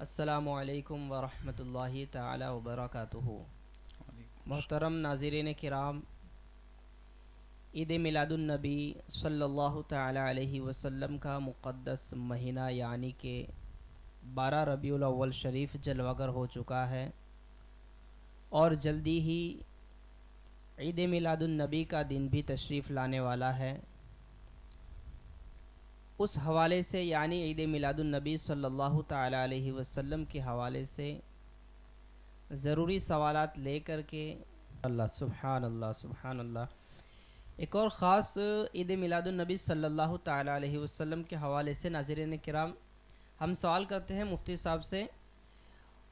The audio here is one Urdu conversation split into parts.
السلام علیکم ورحمۃ اللہ تعالی وبرکاتہ۔ محترم ناظرین کرام، عید میلاد النبی صلی اللہ تعالی علیہ وسلم کا مقدس مہینہ یعنی کہ 12 ربیع الاول شریف جلوہ گر ہو چکا ہے، اور جلدی ہی عید میلاد النبی کا دن بھی تشریف لانے والا ہے۔ اس حوالے سے یعنی عید میلاد النبی صلی اللہ تعالی علیہ وسلم کے حوالے سے ضروری سوالات لے کر کے سبحان اللہ ایک اور خاص عید میلاد النبی صلی اللہ تعالی علیہ وسلم کے حوالے سے ناظرین کرام ہم سوال کرتے ہیں مفتی صاحب سے۔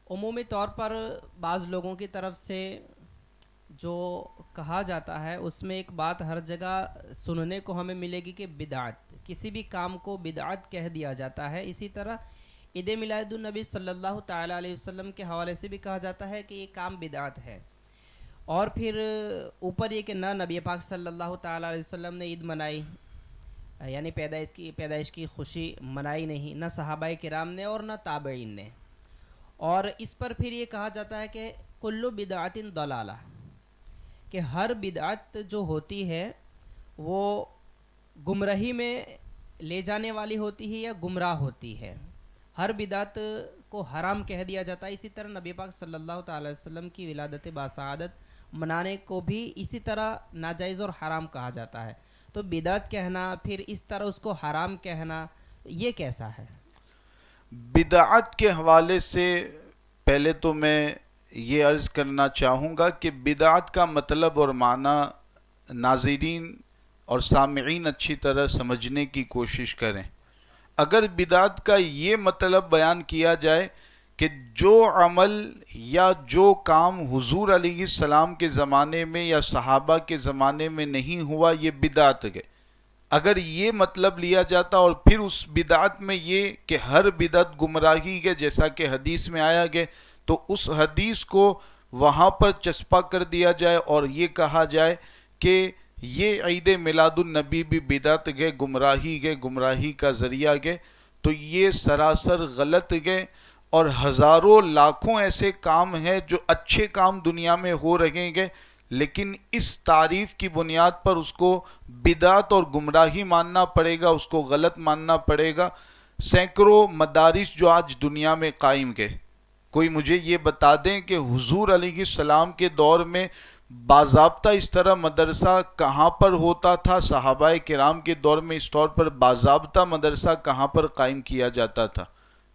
عمومی طور پر بعض لوگوں کی طرف سے جو کہا جاتا ہے اس میں ایک بات ہر جگہ سننے کو ہمیں ملے گی کہ بدعت، کسی بھی کام کو بدعت کہہ دیا جاتا ہے۔ اسی طرح عید میلاد النبی صلی اللہ تعالی علیہ وسلم کے حوالے سے بھی کہا جاتا ہے کہ یہ کام بدعت ہے، اور پھر اوپر یہ کہ نہ نبی پاک صلی اللہ تعالی علیہ وسلم نے عید منائی، یعنی پیدائش کی خوشی منائی نہیں، نہ صحابہ کرام نے اور نہ تابعین نے۔ اور اس پر پھر یہ کہا جاتا ہے کہ کل بدعت ضلالہ، کہ ہر بدعت جو ہوتی ہے وہ گمراہی میں لے جانے والی ہوتی ہے یا گمراہ ہوتی ہے۔ ہر بدعت کو حرام کہہ دیا جاتا ہے۔ اسی طرح نبی پاک صلی اللہ تعالی وسلم کی ولادت باسعادت منانے کو بھی اسی طرح ناجائز اور حرام کہا جاتا ہے۔ تو بدعت کہنا پھر اس طرح اس کو حرام کہنا، یہ کیسا ہے؟ بدعت کے حوالے سے پہلے تو میں یہ عرض کرنا چاہوں گا کہ بدعت کا مطلب اور معنی ناظرین اور سامعین اچھی طرح سمجھنے کی کوشش کریں۔ اگر بدعت کا یہ مطلب بیان کیا جائے کہ جو عمل یا جو کام حضور علیہ السلام کے زمانے میں یا صحابہ کے زمانے میں نہیں ہوا، یہ بدعت ہے، اگر یہ مطلب لیا جاتا اور پھر اس بدعت میں یہ کہ ہر بدعت گمراہی ہے جیسا کہ حدیث میں آیا گیا، تو اس حدیث کو وہاں پر چسپا کر دیا جائے اور یہ کہا جائے کہ یہ عید میلاد النبی بھی بدعت ہے، گمراہی کا ذریعہ ہے، تو یہ سراسر غلط ہے۔ اور ہزاروں لاکھوں ایسے کام ہیں جو اچھے کام دنیا میں ہو رہے ہیں، لیکن اس تعریف کی بنیاد پر اس کو بدعت اور گمراہی ماننا پڑے گا، اس کو غلط ماننا پڑے گا۔ سینکڑوں مدارس جو آج دنیا میں قائم ہیں، کوئی مجھے یہ بتا دیں کہ حضور علیہ السلام کے دور میں باضابطہ اس طرح مدرسہ کہاں پر ہوتا تھا؟ صحابہ کرام کے دور میں اس طور پر باضابطہ مدرسہ کہاں پر قائم کیا جاتا تھا؟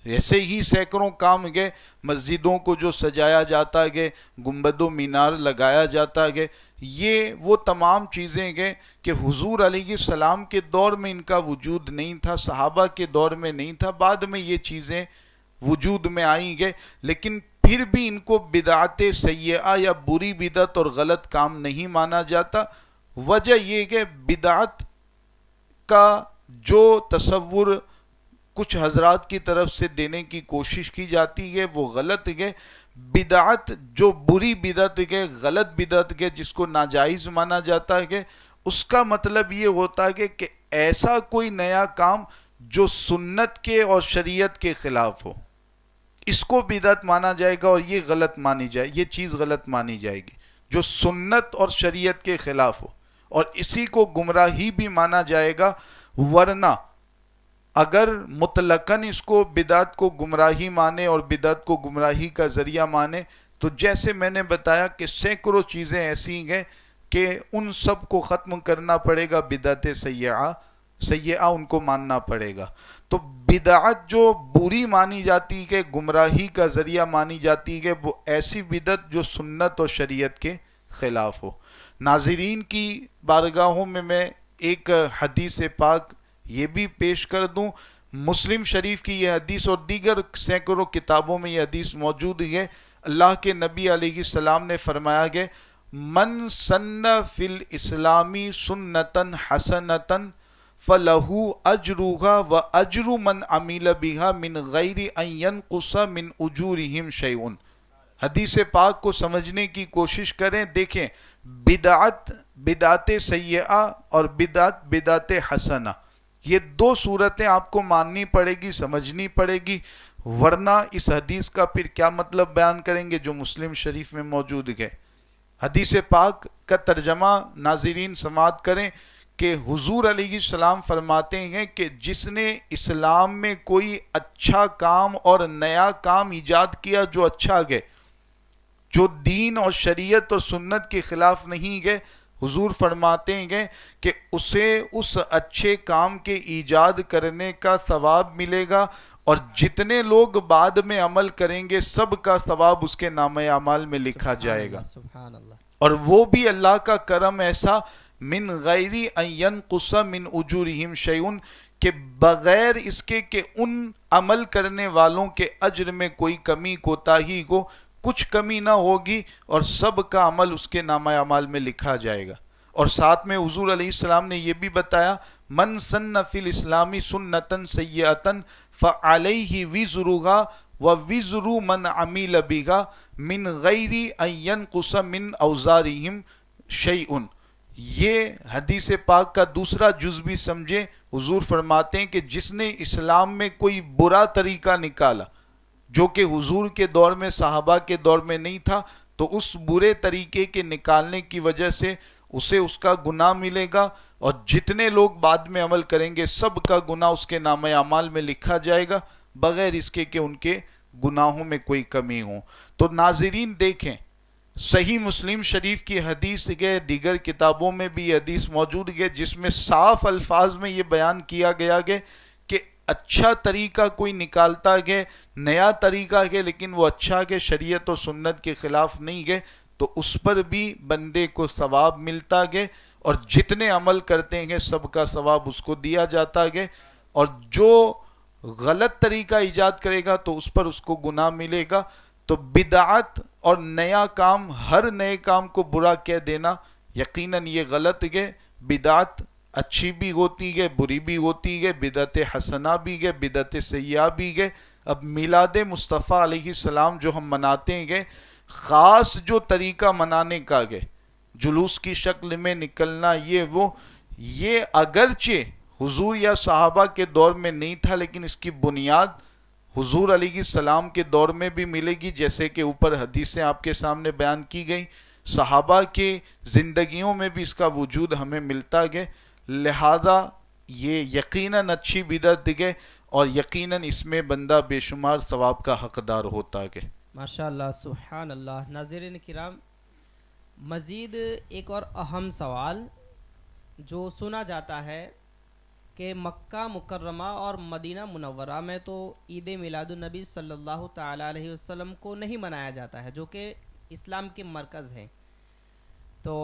ایسے ہی سینکڑوں کام گئے، مسجدوں کو جو سجایا جاتا ہے، گنبد و مینار لگایا جاتا ہے، یہ وہ تمام چیزیں گئے کہ حضور علیہ السلام کے دور میں ان کا وجود نہیں تھا، صحابہ کے دور میں نہیں تھا، بعد میں یہ چیزیں وجود میں آئیں گے، لیکن پھر بھی ان کو بدعت سیئہ یا بری بدعت اور غلط کام نہیں مانا جاتا۔ وجہ یہ کہ بدعت کا جو تصور کچھ حضرات کی طرف سے دینے کی کوشش کی جاتی ہے وہ غلط ہے۔ بدعت جو بری بدعت ہے، غلط بدعت ہے، جس کو ناجائز مانا جاتا ہے، اس کا مطلب یہ ہوتا ہے کہ ایسا کوئی نیا کام جو سنت کے اور شریعت کے خلاف ہو، اس کو بدعت مانا جائے گا، اور یہ غلط مانی جائے، یہ چیز غلط مانی جائے گی جو سنت اور شریعت کے خلاف ہو، اور اسی کو گمراہی بھی مانا جائے گا۔ ورنہ اگر مطلقاً اس کو بدعت کو گمراہی مانے اور بدعت کو گمراہی کا ذریعہ مانے، تو جیسے میں نے بتایا کہ سینکڑوں چیزیں ایسی ہیں کہ ان سب کو ختم کرنا پڑے گا، بدعت سیئہ ان کو ماننا پڑے گا۔ تو بدعت جو بری مانی جاتی ہے، گمراہی کا ذریعہ مانی جاتی ہے، وہ ایسی بدعت جو سنت اور شریعت کے خلاف ہو۔ ناظرین کی بارگاہوں میں ایک حدیث پاک یہ بھی پیش کر دوں۔ مسلم شریف کی یہ حدیث اور دیگر سینکڑوں کتابوں میں یہ حدیث موجود ہے۔ اللہ کے نبی علیہ السلام نے فرمایا کہ من سن فی الاسلام سنتا حسنتا فلہ اجرھا واجر من عمل بھا من غیر ان ینقص من اجورہم شیء۔ حدیث پاک کو سمجھنے کی کوشش کریں، دیکھیں بدعت سیئہ اور بدعت حسنہ، یہ دو صورتیں آپ کو ماننی پڑے گی، سمجھنی پڑے گی۔ ورنہ اس حدیث کا پھر کیا مطلب بیان کریں گے جو مسلم شریف میں موجود ہے؟ حدیث پاک کا ترجمہ ناظرین سماعت کریں کہ حضور علیہ السلام فرماتے ہیں کہ جس نے اسلام میں کوئی اچھا کام اور نیا کام ایجاد کیا جو اچھا گئے، جو دین اور شریعت اور سنت کے خلاف نہیں گئے، حضور فرماتے ہیں کہ اسے اس اچھے کام کے ایجاد کرنے کا ثواب ملے گا، اور جتنے لوگ بعد میں عمل کریں گے سب کا ثواب اس کے نامہ اعمال میں لکھا جائے گا۔ سبحان اللہ۔ اور وہ بھی اللہ کا کرم ایسا من غیر ان ینقص من اجورہم شیء، کہ بغیر اس کے کہ ان عمل کرنے والوں کے اجر میں کوئی کمی کوتاہی کو، کچھ کمی نہ ہوگی، اور سب کا عمل اس کے نامہ اعمال میں لکھا جائے گا۔ اور ساتھ میں حضور علیہ السلام نے یہ بھی بتایا، من سن فی الاسلام سنتا سیئتا فعلیہ وزرها ووزر من عمل بها من غیر ان ینقص من اوزارہم شیء۔ یہ حدیث پاک کا دوسرا جز بھی سمجھے۔ حضور فرماتے ہیں کہ جس نے اسلام میں کوئی برا طریقہ نکالا جو کہ حضور کے دور میں، صحابہ کے دور میں نہیں تھا، تو اس برے طریقے کے نکالنے کی وجہ سے اسے اس کا گناہ ملے گا، اور جتنے لوگ بعد میں عمل کریں گے سب کا گناہ اس کے نامہ اعمال میں لکھا جائے گا، بغیر اس کے کہ ان کے گناہوں میں کوئی کمی ہو۔ تو ناظرین دیکھیں، صحیح مسلم شریف کی حدیث کے دیگر کتابوں میں بھی یہ حدیث موجود ہے جس میں صاف الفاظ میں یہ بیان کیا گیا کہ اچھا طریقہ کوئی نکالتا گئے، نیا طریقہ گئے، لیکن وہ اچھا کہ شریعت و سنت کے خلاف نہیں گئے، تو اس پر بھی بندے کو ثواب ملتا گئے، اور جتنے عمل کرتے ہیں سب کا ثواب اس کو دیا جاتا گئے، اور جو غلط طریقہ ایجاد کرے گا تو اس پر اس کو گناہ ملے گا۔ تو بدعت اور نیا کام، ہر نئے کام کو برا کہہ دینا یقیناً یہ غلط ہے۔ بدعت اچھی بھی ہوتی ہے، بری بھی ہوتی ہے، بدعت حسنہ بھی ہے، بدعت سیئہ بھی ہے۔ اب میلاد مصطفیٰ علیہ السلام جو ہم مناتے ہیں، خاص جو طریقہ منانے کا ہے، جلوس کی شکل میں نکلنا، یہ اگرچہ حضور یا صحابہ کے دور میں نہیں تھا، لیکن اس کی بنیاد حضور علیہ السلام کے دور میں بھی ملے گی، جیسے کہ اوپر حدیثیں آپ کے سامنے بیان کی گئی، صحابہ کے زندگیوں میں بھی اس کا وجود ہمیں ملتا گیا، لہذا یہ یقیناً اچھی بدعت ہے، اور یقیناً اس میں بندہ بے شمار ثواب کا حقدار ہوتا ہے۔ ماشاء اللہ، سبحان اللہ۔ ناظرین کرام، مزید ایک اور اہم سوال جو سنا جاتا ہے کہ مکہ مکرمہ اور مدینہ منورہ میں تو عید میلاد النبی صلی اللہ تعالیٰ علیہ وسلم کو نہیں منایا جاتا ہے، جو کہ اسلام کے مرکز ہیں۔ تو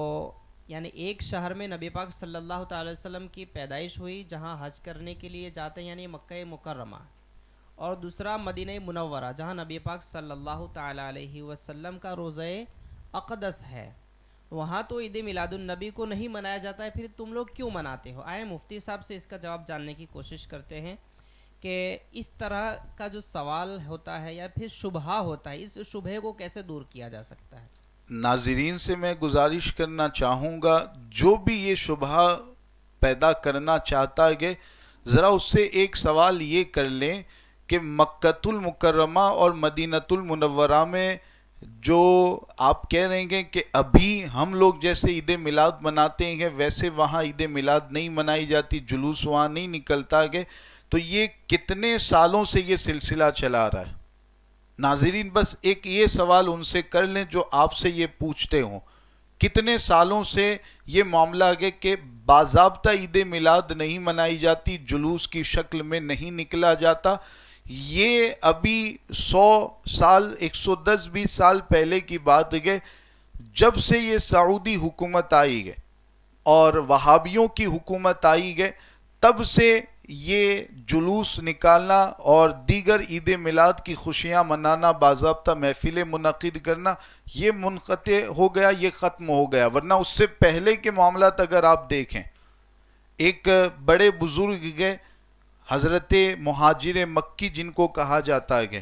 یعنی ایک شہر میں نبی پاک صلی اللہ تعالیٰ علیہ وسلم کی پیدائش ہوئی جہاں حج کرنے کے لیے جاتے ہیں، یعنی مکہ مکرمہ، اور دوسرا مدینہ منورہ جہاں نبی پاک صلی اللہ تعالیٰ علیہ وسلم کا روضہ اقدس ہے۔ وہاں تو عید میلاد النبی کو نہیں منایا جاتا ہے، پھر تم لوگ کیوں مناتے ہو؟ آئے مفتی صاحب سے اس کا جواب جاننے کی کوشش کرتے ہیں کہ اس طرح کا جو سوال ہوتا ہے یا پھر شبہہ ہوتا ہے، اس شبہے کو کیسے دور کیا جا سکتا ہے؟ ناظرین سے میں گزارش کرنا چاہوں گا، جو بھی یہ شبہہ پیدا کرنا چاہتا ہے ذرا اس سے ایک سوال یہ کر لیں کہ مکۃ المکرمہ اور مدینۃ المنورہ میں جو آپ کہہ رہے ہیں کہ ابھی ہم لوگ جیسے عید میلاد مناتے ہیں ویسے وہاں عید میلاد نہیں منائی جاتی، جلوس وہاں نہیں نکلتا ہے، تو یہ کتنے سالوں سے یہ سلسلہ چلا رہا ہے؟ ناظرین بس ایک یہ سوال ان سے کر لیں جو آپ سے یہ پوچھتے ہوں، کتنے سالوں سے یہ معاملہ ہے کہ باضابطہ عید میلاد نہیں منائی جاتی، جلوس کی شکل میں نہیں نکلا جاتا؟ یہ ابھی 100 سال 110-20 سال پہلے کی بات ہے، جب سے یہ سعودی حکومت آئی ہے اور وہابیوں کی حکومت آئی ہے، تب سے یہ جلوس نکالنا اور دیگر عید میلاد کی خوشیاں منانا، باضابطہ محفلیں منعقد کرنا، یہ منقطع ہو گیا، یہ ختم ہو گیا۔ ورنہ اس سے پہلے کے معاملات اگر آپ دیکھیں، ایک بڑے بزرگ گئے حضرت مہاجر مکی جن کو کہا جاتا ہے،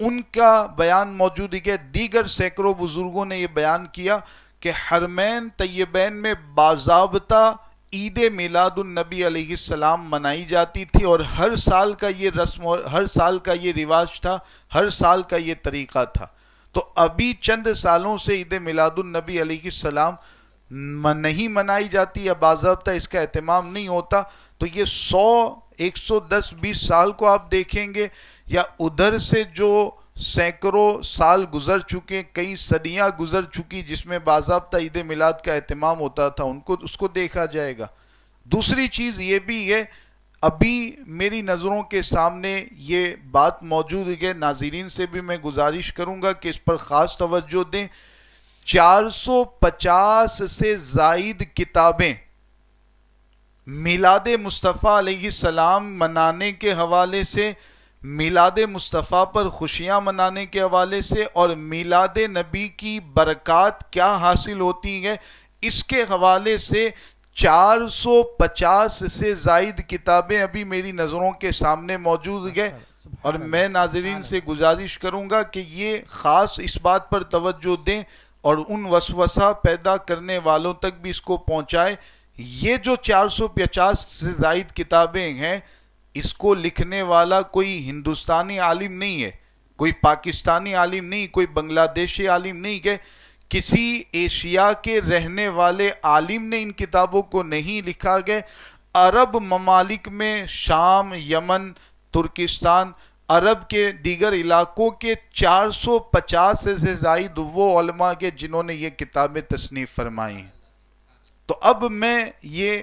ان کا بیان موجود ہے، دیگر سینکڑوں بزرگوں نے یہ بیان کیا کہ حرمین طیبین میں باضابطہ عید میلاد النبی علیہ السلام منائی جاتی تھی، اور ہر سال کا یہ رسم اور ہر سال کا یہ رواج تھا، ہر سال کا یہ طریقہ تھا۔ تو ابھی چند سالوں سے عید میلاد النبی علیہ السلام نہیں منائی جاتی یا باضابطہ اس کا اہتمام نہیں ہوتا، تو یہ 110 20 سال کو آپ دیکھیں گے، یا ادھر سے جو سینکڑوں سال گزر چکے، کئی صدیاں گزر چکی جس میں باضابطہ عید میلاد کا اہتمام ہوتا تھا، اس کو دیکھا جائے گا۔ دوسری چیز یہ بھی ہے، ابھی میری نظروں کے سامنے یہ بات موجود ہے، ناظرین سے بھی میں گزارش کروں گا کہ اس پر خاص توجہ دیں۔ 450 سے زائد کتابیں میلاد مصطفیٰ علیہ السلام منانے کے حوالے سے، میلاد مصطفیٰ پر خوشیاں منانے کے حوالے سے، اور میلاد نبی کی برکات کیا حاصل ہوتی ہے اس کے حوالے سے 450 سے زائد کتابیں ابھی میری نظروں کے سامنے موجود ہیں۔ اور میں ناظرین سے گزارش کروں گا کہ یہ خاص اس بات پر توجہ دیں اور ان وسوسہ پیدا کرنے والوں تک بھی اس کو پہنچائے۔ یہ جو 450 سے زائد کتابیں ہیں، اس کو لکھنے والا کوئی ہندوستانی عالم نہیں ہے، کوئی پاکستانی عالم نہیں، کوئی بنگلہ دیشی عالم نہیں، کہ کسی ایشیا کے رہنے والے عالم نے ان کتابوں کو نہیں لکھا گیا۔ عرب ممالک میں، شام، یمن، ترکستان، عرب کے دیگر علاقوں کے 450 سے زائد وہ علماء کے جنہوں نے یہ کتابیں تصنیف فرمائی ہیں۔ تو اب میں یہ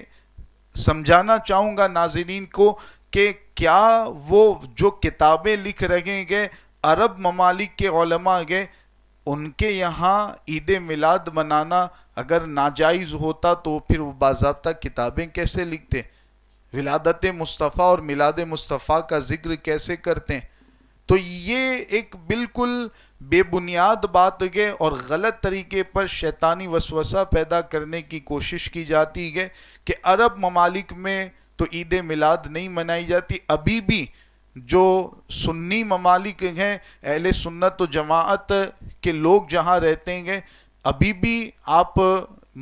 سمجھانا چاہوں گا ناظرین کو کہ کیا وہ جو کتابیں لکھ رہے گے عرب ممالک کے علماء گے، ان کے یہاں عید میلاد منانا اگر ناجائز ہوتا تو پھر وہ باضابطہ کتابیں کیسے لکھتے، ولادت مصطفیٰ اور میلاد مصطفیٰ کا ذکر کیسے کرتے ہیں؟ تو یہ ایک بالکل بے بنیاد بات ہے اور غلط طریقے پر شیطانی وسوسہ پیدا کرنے کی کوشش کی جاتی ہے کہ عرب ممالک میں تو عید میلاد نہیں منائی جاتی۔ ابھی بھی جو سنی ممالک ہیں، اہل سنت و جماعت کے لوگ جہاں رہتے ہیں، ابھی بھی آپ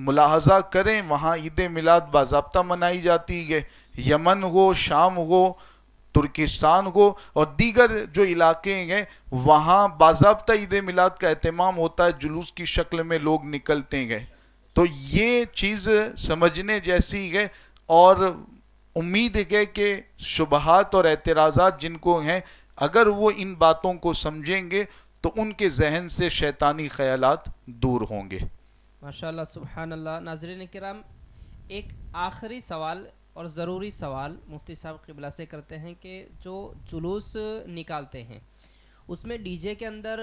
ملاحظہ کریں وہاں عید میلاد باضابطہ منائی جاتی ہے۔ یمن ہو، شام ہو، ترکستان ہو اور دیگر جو علاقے ہیں وہاں باضابطہ عید میلاد کا اہتمام ہوتا ہے، جلوس کی شکل میں لوگ نکلتے ہیں۔ تو یہ چیز سمجھنے جیسی ہے، اور امید ہے کہ شبہات اور اعتراضات جن کو ہیں، اگر وہ ان باتوں کو سمجھیں گے تو ان کے ذہن سے شیطانی خیالات دور ہوں گے۔ ماشاءاللہ، سبحان اللہ۔ ناظرین کرام، ایک آخری سوال اور ضروری سوال مفتی صاحب قبلہ سے کرتے ہیں کہ جو جلوس نکالتے ہیں اس میں ڈی جے کے اندر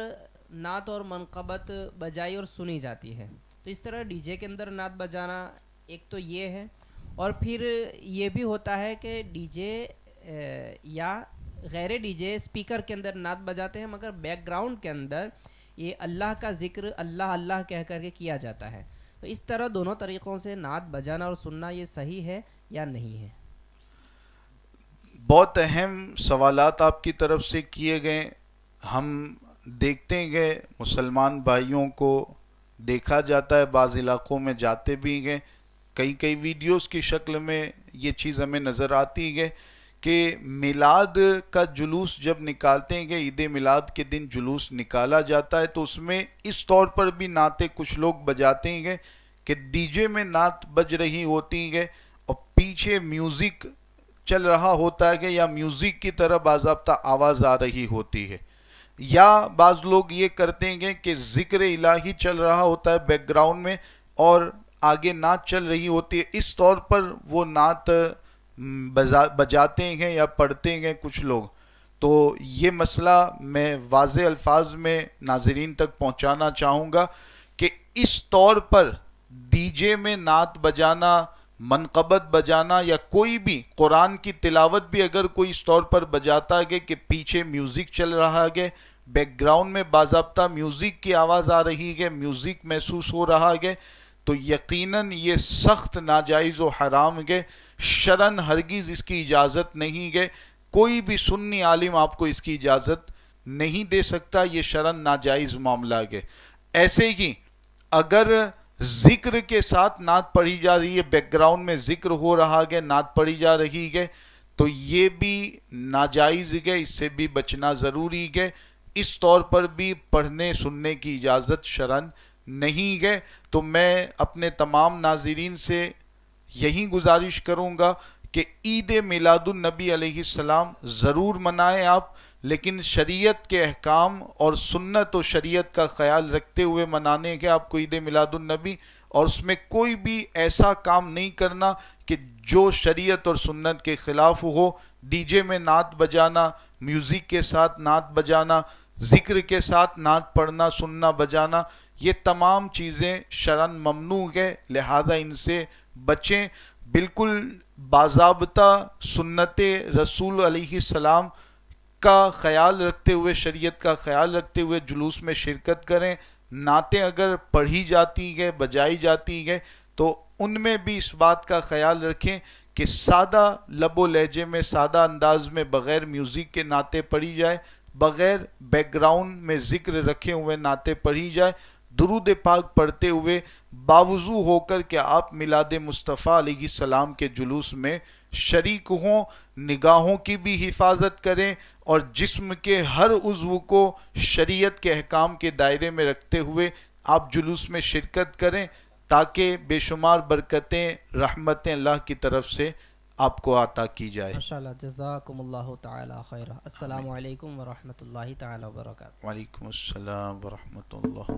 نعت اور منقبت بجائی اور سنی جاتی ہے، تو اس طرح ڈی جے کے اندر نعت بجانا ایک تو یہ ہے، اور پھر یہ بھی ہوتا ہے کہ ڈی جے یا غیر ڈی جے اسپیکر کے اندر نعت بجاتے ہیں مگر بیک گراؤنڈ کے اندر یہ اللہ کا ذکر اللہ اللہ کہہ کر کے کیا جاتا ہے، تو اس طرح دونوں طریقوں سے نعت بجانا اور سننا یہ صحیح ہے یا نہیں ہے؟ بہت اہم سوالات آپ کی طرف سے کیے گئے۔ ہم دیکھتے گئے مسلمان بھائیوں کو دیکھا جاتا ہے، بعض علاقوں میں جاتے بھی گئے، کئی ویڈیوز کی شکل میں یہ چیز ہمیں نظر آتی ہے کہ میلاد کا جلوس جب نکالتے ہیں، عید میلاد کے دن جلوس نکالا جاتا ہے تو اس میں اس طور پر بھی نعتیں کچھ لوگ بجاتے ہیں کہ ڈی جے میں نعت بج رہی ہوتی ہے اور پیچھے میوزک چل رہا ہوتا ہے یا میوزک کی طرح باضابطہ آواز آ رہی ہوتی ہے، یا بعض لوگ یہ کرتے ہیں کہ ذکر الہی چل رہا ہوتا ہے بیک گراؤنڈ میں اور آگے نعت چل رہی ہوتی ہے، اس طور پر وہ نعت بجاتے ہیں یا پڑھتے ہیں کچھ لوگ۔ تو یہ مسئلہ میں واضح الفاظ میں ناظرین تک پہنچانا چاہوں گا کہ اس طور پر ڈی جے میں نعت بجانا، منقبت بجانا یا کوئی بھی قرآن کی تلاوت بھی اگر کوئی اس طور پر بجاتا ہے کہ پیچھے میوزک چل رہا ہے، بیک گراؤنڈ میں باضابطہ میوزک کی آواز آ رہی ہے، میوزک محسوس ہو رہا ہے، تو یقیناً یہ سخت ناجائز و حرام ہے، شرعاً ہرگز اس کی اجازت نہیں ہے، کوئی بھی سنی عالم آپ کو اس کی اجازت نہیں دے سکتا، یہ شرعاً ناجائز معاملہ ہے۔ ایسے ہی اگر ذکر کے ساتھ نعت پڑھی جا رہی ہے، بیک گراؤنڈ میں ذکر ہو رہا ہے، نعت پڑھی جا رہی ہے، تو یہ بھی ناجائز ہے، اس سے بھی بچنا ضروری ہے. اس طور پر بھی پڑھنے سننے کی اجازت شرعاً نہیں ہے. تو میں اپنے تمام ناظرین سے یہی گزارش کروں گا کہ عید میلاد النبی علیہ السلام ضرور منائیں آپ، لیکن شریعت کے احکام اور سنت و شریعت کا خیال رکھتے ہوئے منانے کے آپ کو عید میلاد النبی، اور اس میں کوئی بھی ایسا کام نہیں کرنا کہ جو شریعت اور سنت کے خلاف ہو. ڈی جے میں نعت بجانا، میوزک کے ساتھ نعت بجانا، ذکر کے ساتھ نعت پڑھنا سننا بجانا، یہ تمام چیزیں شرعاً ممنوع ہے، لہذا ان سے بچیں. بالکل باضابطہ سنت رسول علیہ السلام کا خیال رکھتے ہوئے، شریعت کا خیال رکھتے ہوئے جلوس میں شرکت کریں. نعتیں اگر پڑھی جاتی ہے، بجائی جاتی ہے، تو ان میں بھی اس بات کا خیال رکھیں کہ سادہ لب و لہجے میں، سادہ انداز میں، بغیر میوزک کے نعتیں پڑھی جائے، بغیر بیک گراؤنڈ میں ذکر رکھے ہوئے نعتیں پڑھی جائے، درود پاک پڑھتے ہوئے باوضو ہو کر کہ آپ میلاد مصطفیٰ علیہ السلام کے جلوس میں شریک ہوں. نگاہوں کی بھی حفاظت کریں اور جسم کے ہر عضو کو شریعت کے احکام کے دائرے میں رکھتے ہوئے آپ جلوس میں شرکت کریں، تاکہ بے شمار برکتیں، رحمتیں اللہ کی طرف سے آپ کو عطا کی جائے. ماشاءاللہ، جزاکم اللہ تعالی خیرہ. السلام علیکم ورحمۃ اللہ تعالی وبرکاتہ. وعلیکم السلام ورحمۃ اللہ.